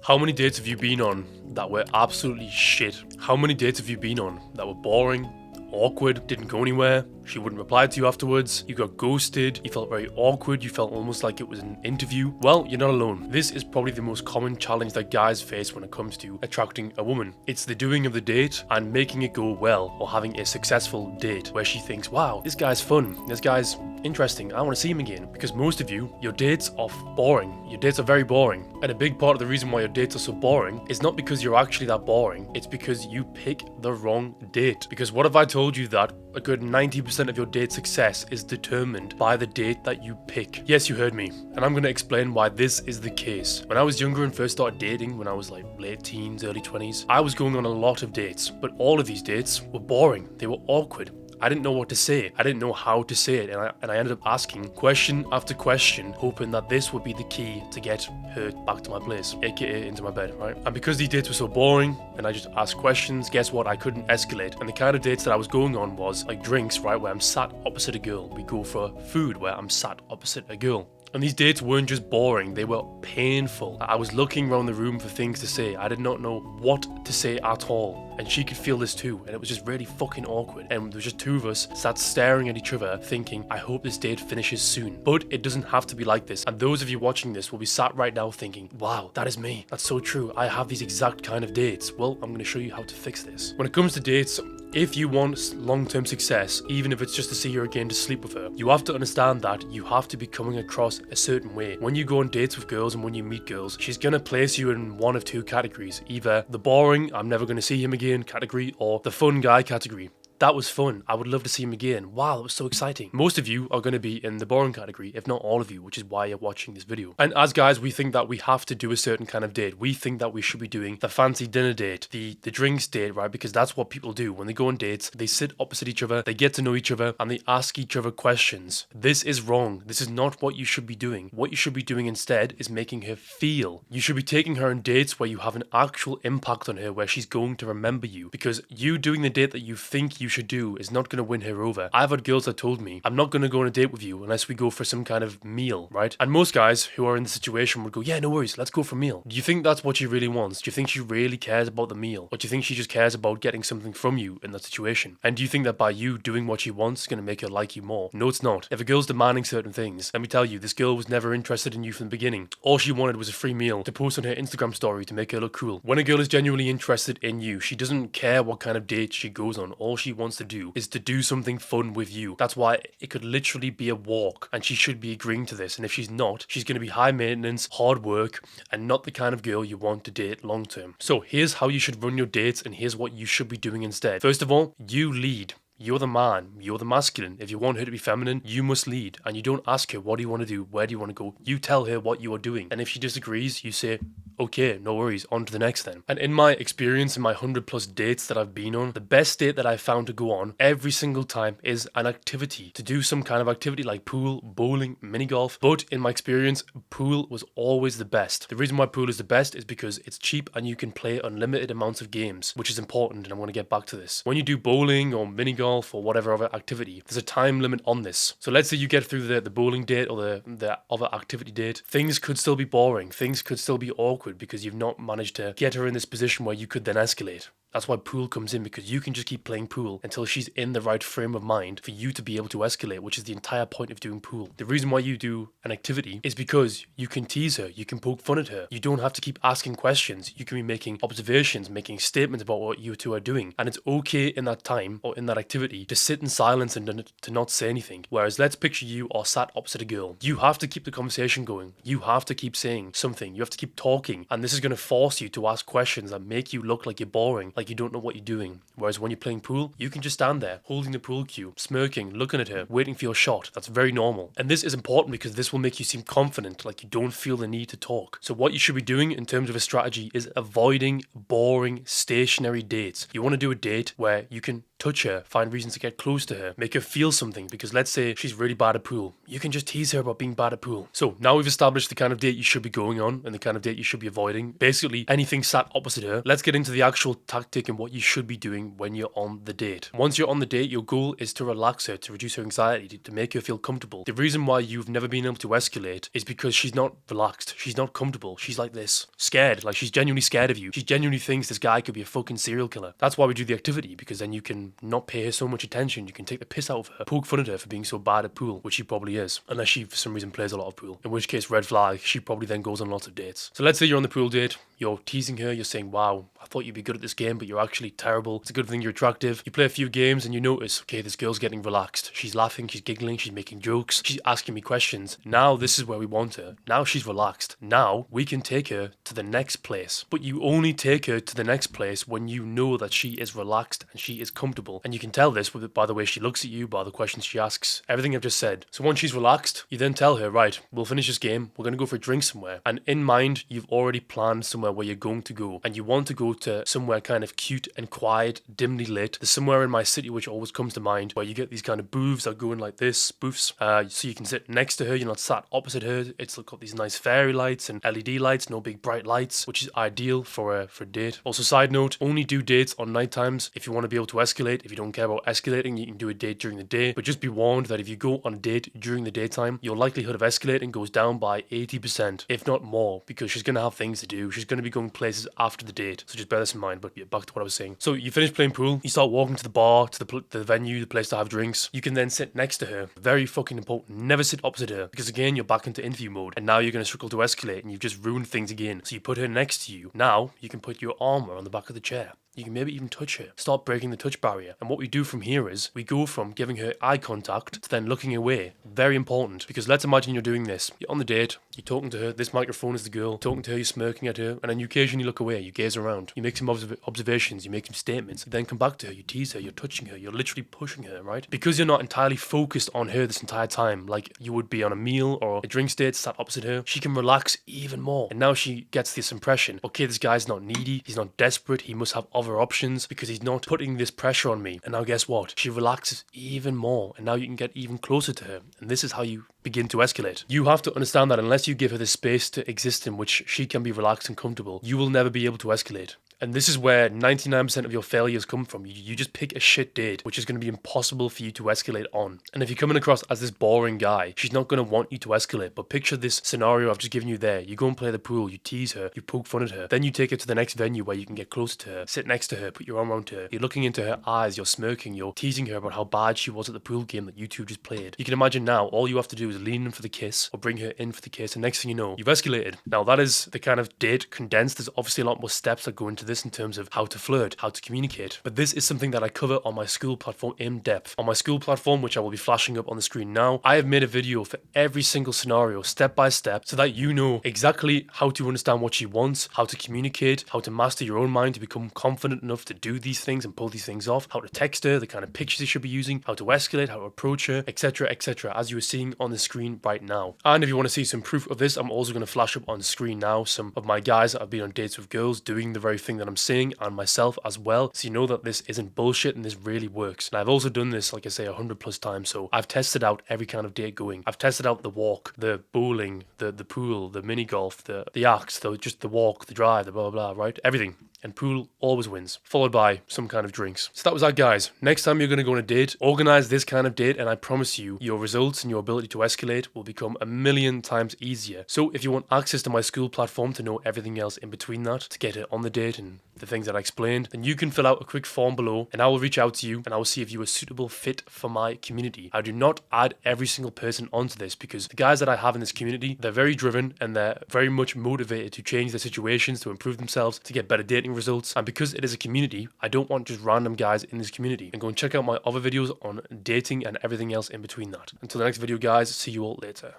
How many dates have you been on that were absolutely shit? How many dates have you been on that were boring, awkward, didn't go anywhere, she wouldn't reply to you afterwards, you got ghosted, you felt very awkward, you felt almost like it was an interview? Well, you're not alone. This is probably the most common challenge that guys face when it comes to attracting a woman. It's the doing of the date and making it go well, or having a successful date where she thinks, wow, this guy's fun, this guy's interesting, I want to see him again. Because most of you, your dates are boring. Your dates are very boring. And a big part of the reason why your dates are so boring is not because you're actually that boring, it's because you pick the wrong date. Because what if I told you that a good 90% of your date success is determined by the date that you pick? Yes, you heard me. And I'm going to explain why this is the case. When I was younger and first started dating, when I was like late teens, early 20s, I was going on a lot of dates. But all of these dates were boring. They were awkward. I didn't know what to say. I didn't know how to say it. And I ended up asking question after question, hoping that this would be the key to get her back to my place, aka into my bed, right? And because these dates were so boring and I just asked questions, guess what? I couldn't escalate. And the kind of dates that I was going on was like drinks, right? Where I'm sat opposite a girl. We go for food where I'm sat opposite a girl. And these dates weren't just boring, they were painful. I was looking around the room for things to say. I did not know what to say at all. And she could feel this too. And it was just really fucking awkward. And there was just two of us sat staring at each other thinking, I hope this date finishes soon. But it doesn't have to be like this. And those of you watching this will be sat right now thinking, wow, that is me. That's so true. I have these exact kind of dates. Well, I'm going to show you how to fix this. When it comes to dates, if you want long-term success, even if it's just to see her again to sleep with her, you have to understand that you have to be coming across a certain way. When you go on dates with girls and when you meet girls, she's going to place you in one of two categories. Either the boring, I'm never going to see him again category, or the fun guy category. That was fun. I would love to see him again. Wow, that was so exciting. Most of you are going to be in the boring category, if not all of you, which is why you're watching this video. And as guys, we think that we have to do a certain kind of date. We think that we should be doing the fancy dinner date, the drinks date, right? Because that's what people do. When they go on dates, they sit opposite each other, they get to know each other, and they ask each other questions. This is wrong. This is not what you should be doing. What you should be doing instead is making her feel. You should be taking her on dates where you have an actual impact on her, where she's going to remember you. Because you doing the date that you think you should do is not going to win her over. I've had girls that told me, I'm not going to go on a date with you unless we go for some kind of meal, right? And most guys who are in the situation would go, yeah, no worries, let's go for a meal. Do you think that's what she really wants? Do you think she really cares about the meal? Or do you think she just cares about getting something from you in that situation? And do you think that by you doing what she wants is going to make her like you more? No, it's not. If a girl's demanding certain things, let me tell you, this girl was never interested in you from the beginning. All she wanted was a free meal to post on her Instagram story to make her look cool. When a girl is genuinely interested in you, she doesn't care what kind of date she goes on. All she wants to do is to do something fun with you. That's why it could literally be a walk, and she should be agreeing to this. And if she's not, she's going to be high maintenance, hard work, and not the kind of girl you want to date long term. So here's how you should run your dates, and here's what you should be doing instead. First of all, you lead. You're the man, you're the masculine. If you want her to be feminine, you must lead. And you don't ask her, what do you want to do? Where do you want to go? You tell her what you are doing. And if she disagrees, you say, okay, no worries, on to the next then. And in my experience, in my 100+ dates that I've been on, the best date that I've found to go on every single time is an activity. To do some kind of activity like pool, bowling, mini golf. But in my experience, pool was always the best. The reason why pool is the best is because it's cheap and you can play unlimited amounts of games, which is important, and I'm going to get back to this. When you do bowling or mini golf, or whatever other activity, there's a time limit on this. So let's say you get through the bowling date or the other activity date, things could still be boring, things could still be awkward because you've not managed to get her in this position where you could then escalate. That's why pool comes in, because you can just keep playing pool until she's in the right frame of mind for you to be able to escalate, which is the entire point of doing pool. The reason why you do an activity is because you can tease her, you can poke fun at her. You don't have to keep asking questions. You can be making observations, making statements about what you two are doing. And it's okay in that time or in that activity to sit in silence and to not say anything. Whereas let's picture you are sat opposite a girl. You have to keep the conversation going. You have to keep saying something. You have to keep talking. And this is going to force you to ask questions that make you look like you're boring, like you don't know what you're doing. Whereas when you're playing pool, you can just stand there, holding the pool cue, smirking, looking at her, waiting for your shot. That's very normal. And this is important because this will make you seem confident, like you don't feel the need to talk. So what you should be doing in terms of a strategy is avoiding boring, stationary dates. You want to do a date where you can touch her, find reasons to get close to her, make her feel something, because let's say she's really bad at pool. You can just tease her about being bad at pool. So now we've established the kind of date you should be going on and the kind of date you should be avoiding. Basically, anything sat opposite her. Let's get into the actual tactic and what you should be doing when you're on the date. Once you're on the date, your goal is to relax her, to reduce her anxiety, to make her feel comfortable. The reason why you've never been able to escalate is because she's not relaxed. She's not comfortable. She's like this, scared. Like she's genuinely scared of you. She genuinely thinks this guy could be a fucking serial killer. That's why we do the activity, because then you can not pay her so much attention. You can take the piss out of her, poke fun at her for being so bad at pool, which she probably is, unless she for some reason plays a lot of pool. In which case, red flag, she probably then goes on lots of dates. So let's say you're on the pool date, you're teasing her, you're saying, wow, I thought you'd be good at this game, but you're actually terrible. It's a good thing you're attractive. You play a few games and you notice, okay, this girl's getting relaxed. She's laughing, she's giggling, she's making jokes, she's asking me questions. Now this is where we want her. Now she's relaxed. Now we can take her to the next place. But you only take her to the next place when you know that she is relaxed and she is comfortable. And you can tell this by the way she looks at you, by the questions she asks, everything I've just said. So once she's relaxed, you then tell her, right, we'll finish this game, we're going to go for a drink somewhere. And in mind, you've already planned somewhere where you're going to go. And you want to go to somewhere kind of cute and quiet, dimly lit. There's somewhere in my city which always comes to mind where you get these kind of booths that go in like this, booths. So you can sit next to her, you're not sat opposite her. It's got these nice fairy lights and LED lights, no big bright lights, which is ideal for a date. Also, side note, only do dates on night times if you want to be able to escalate. If you don't care about escalating, you can do a date during the day. But just be warned that if you go on a date during the daytime, your likelihood of escalating goes down by 80%, if not more, because she's going to have things to do. She's going to be going places after the date. So just bear this in mind. But yeah, back to what I was saying. So you finish playing pool, you start walking to the bar, to the venue, the place to have drinks. You can then sit next to her. Very fucking important. Never sit opposite her, because again, you're back into interview mode, and now you're going to struggle to escalate, and you've just ruined things again. So you put her next to you. Now you can put your arm on the back of the chair. You can maybe even touch her. Start breaking the touch barrier. And what we do from here is we go from giving her eye contact to then looking away. Very important, because let's imagine you're doing this. You're on the date, you're talking to her, this microphone is the girl, talking to her, you're smirking at her, and then you occasionally look away, you gaze around, you make some observations, you make some statements, you then come back to her, you tease her, you're touching her, you're literally pushing her, right? Because you're not entirely focused on her this entire time, like you would be on a meal or a drink date sat opposite her, she can relax even more. And now she gets this impression, okay, this guy's not needy, he's not desperate, he must have other options because he's not putting this pressure on me. And now guess what? She relaxes even more, and now you can get even closer to her. And this is how you begin to escalate. You have to understand that unless you give her the space to exist in which she can be relaxed and comfortable, you will never be able to escalate. And this is where 99% of your failures come from. You just pick a shit date, which is going to be impossible for you to escalate on. And if you're coming across as this boring guy, she's not going to want you to escalate. But picture this scenario I've just given you there. You go and play the pool, you tease her, you poke fun at her. Then you take her to the next venue where you can get closer to her, sit next to her, put your arm around her. You're looking into her eyes, you're smirking, you're teasing her about how bad she was at the pool game that you two just played. You can imagine now, all you have to do is lean in for the kiss or bring her in for the kiss. And next thing you know, you've escalated. Now that is the kind of date condensed. There's obviously a lot more steps that go into this in terms of how to flirt, how to communicate. But this is something that I cover on my school platform in depth. On my school platform, which I will be flashing up on the screen now, I have made a video for every single scenario, step by step, so that you know exactly how to understand what she wants, how to communicate, how to master your own mind to become confident enough to do these things and pull these things off, how to text her, the kind of pictures you should be using, how to escalate, how to approach her, etc., etc., as you are seeing on the screen right now. And if you want to see some proof of this, I'm also going to flash up on screen now some of my guys that have been on dates with girls doing the very thing that I'm saying, and myself as well, so you know that this isn't bullshit and this really works. And I've also done this, like I say, 100+ times, so I've tested out every kind of date going. I've tested out the walk, the bowling, the pool, the mini golf, the axe, just the walk, the drive, the blah blah blah, right? Everything. And pool always wins, followed by some kind of drinks. So that was that, guys. Next time you're going to go on a date, organize this kind of date, and I promise you, your results and your ability to escalate will become 1,000,000 times easier. So if you want access to my school platform to know everything else in between that, to get it on the date and the things that I explained, then you can fill out a quick form below, and I will reach out to you, and I will see if you are a suitable fit for my community. I do not add every single person onto this, because the guys that I have in this community, they're very driven, and they're very much motivated to change their situations, to improve themselves, to get better dating results. And because it is a community, I don't want just random guys in this community. And go and check out my other videos on dating and everything else in between that. Until the next video, guys, see you all later.